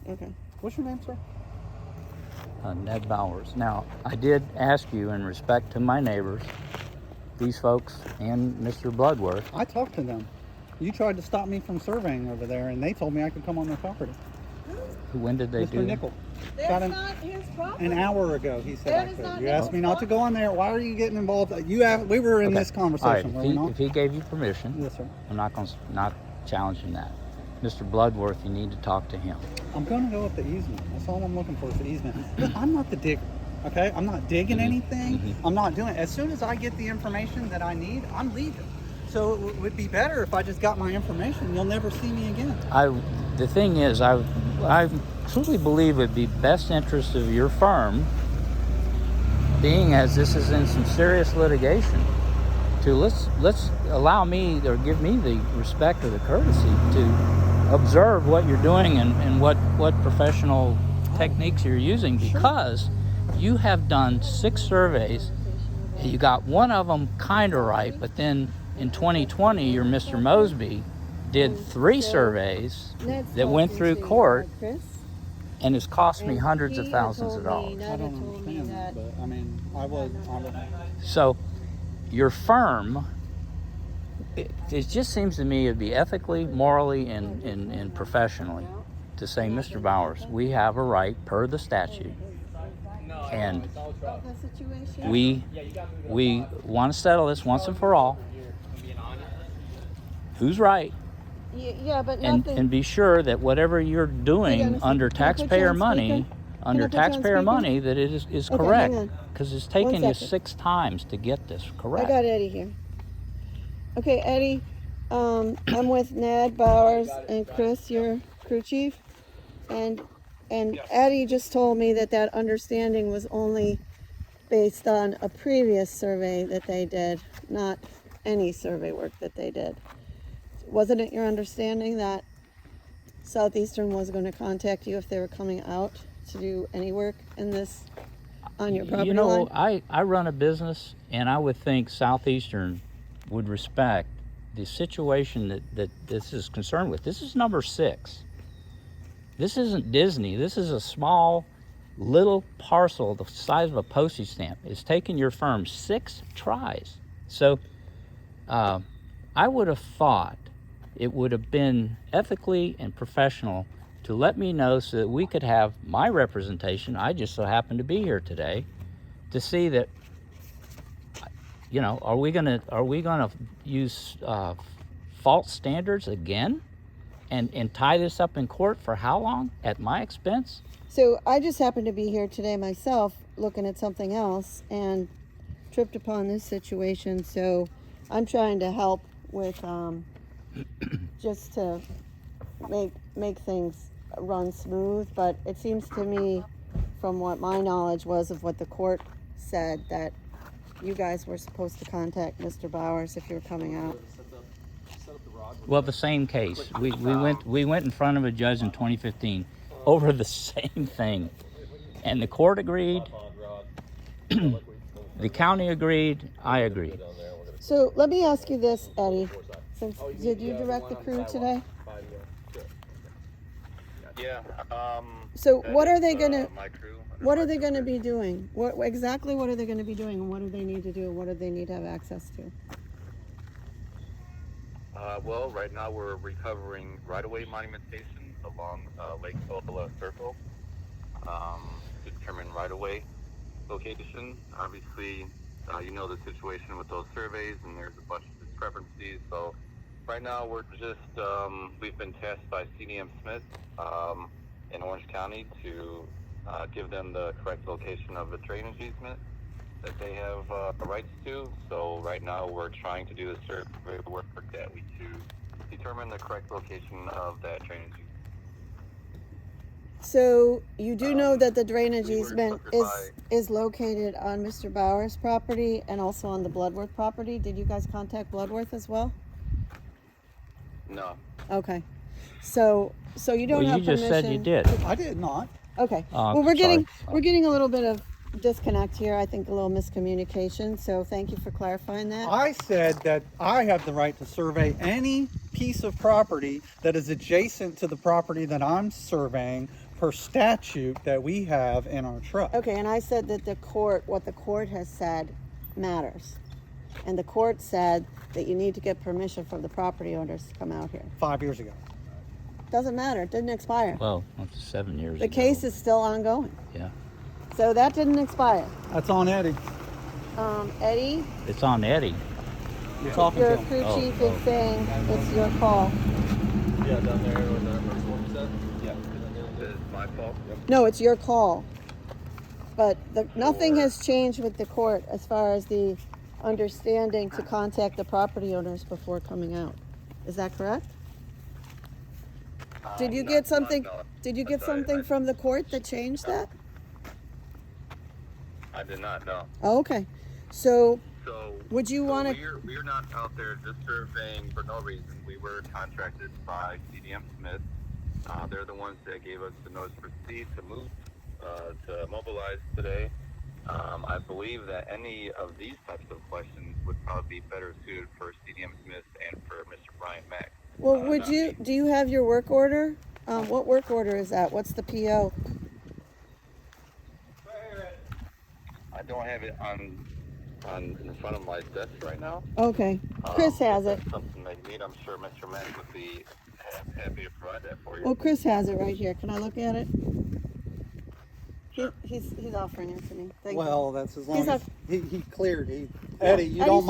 Okay. What's your name, sir? Ned Bowers. Now, I did ask you in respect to my neighbors, these folks and Mr. Bloodworth. I talked to them. You tried to stop me from surveying over there, and they told me I could come on their property. When did they do Mr. that? Nickel. That's not his property. An hour ago, he said That I is could. not You asked me not to Nickel's go on there. Why are you getting involved? We were in this All right, conversation, were we not? if he gave you permission, Yes, sir. I'm not challenging that. Mr. Bloodworth, you need to talk to him. I'm going to go with the easement. That's all I'm looking for is the easement. Look, I'm not the digger, okay? I'm not digging anything. I'm not doing it. As soon as I get the information that I need, I'm leaving. So it would be better if I just got my information. You'll never see me again. The thing is, I truly believe it would be best interest of your firm, being as this is in some serious litigation, to let's allow me or give me the respect or the courtesy to observe what you're doing and what professional techniques you're using, because you have done 6 surveys. You got one of them kind of right, but then in 2020, your Mr. Mosby did 3 surveys that went through court, and it's cost me hundreds of thousands of dollars. I don't understand that, but I mean, I was. So your firm, it just seems to me it'd be ethically, morally, and professionally to say, Mr. Bowers, we have a right per the statute, and we want to settle this once and for all. Who's right? Yeah, but And be sure that whatever you're doing under taxpayer money, that it is Okay, correct, hang on. because it's taken you 1 second. 6 times to get this correct. I got Eddie here. Okay, Eddie, I'm with Ned Bowers and Chris, your crew chief, and Eddie just told me that understanding was only based on a previous survey that they did, not any survey work that they did. Wasn't it your understanding that Southeastern was going to contact you if they were coming out to do any work in this on your property line? I run a business, and I would think Southeastern would respect the situation that this is concerned with. This is number 6. This isn't Disney. This is a small little parcel the size of a postage stamp. It's taken your firm 6 tries. So I would have thought it would have been ethically and professional to let me know so that we could have my representation. I just so happen to be here today to see that, are we gonna use false standards again and tie this up in court for how long at my expense? So I just happened to be here today myself looking at something else and tripped upon this situation. So I'm trying to help with just to make things run smooth. But it seems to me, from what my knowledge was of what the court said, that you guys were supposed to contact Mr. Bowers if you were coming out. Well, the same case. We went in front of a judge in 2015 over the same thing, and the court agreed. The county agreed. I agreed. So let me ask you this, Eddie. Did you direct the crew today? Yeah. So what are they gonna? My crew. What are they going to be doing? What are they going to be doing, and what do they need to do? What do they need to have access to? Well, right now we're recovering right-of-way monumentation along Lake Ola Circle to determine right-of-way location. Obviously, you know the situation with those surveys, and there's a bunch of discrepancies. So right now we're just, we've been tasked by CDM Smith in Orange County to give them the correct location of the drainage easement that they have rights to. So right now we're trying to do the survey work that we to determine the correct location of that drainage easement. So you do know that the drainage we were easement is located on Mr. Bowers' property and also on the Bloodworth property. Did you guys contact Bloodworth as well? No. Okay. So you don't have you just permission. said you did. I did not. Okay. Oh, Well, we're sorry. getting a little bit of disconnect here. I think a little miscommunication. So thank you for clarifying that. I said that I have the right to survey any piece of property that is adjacent to the property that I'm surveying per statute that we have in our truck. Okay, and I said that what the court has said matters. And the court said that you need to get permission from the property owners to come out here. 5 years ago. Doesn't matter, it didn't expire. Well, that's 7 years The ago. case is still ongoing. Yeah. So that didn't expire. That's on Eddie. Eddie, It's on Eddie. You're talking your to him. crew Oh, chief oh. is saying it's your call. Yeah, down there with the first one you said? Yeah. It's my fault. No, it's your call. But nothing has changed with the court as far as the understanding to contact the property owners before coming out. Is that correct? Did you get something? Did you get something from the court that changed that? I did not know. Oh, okay. So So would you want to? We're not out there just surveying for no reason. We were contracted by CDM Smith. They're the ones that gave us the notice to proceed to move, to mobilize today. I believe that any of these types of questions would probably be better suited for CDM Smith and for Mr. Brian Mack. Well, would not you? me. Do you have your work order? What work order is that? What's the PO? I don't have it on in front of my desk right now. Okay, Chris has it. If that's something they need. I'm sure Mr. Mack would be happy to provide that for you. Well, Chris has it right here. Can I look at it? He's offering it to me. Thank you. Well, that's as long He's as up. he cleared. Eddie, you Eddie don't said- mind.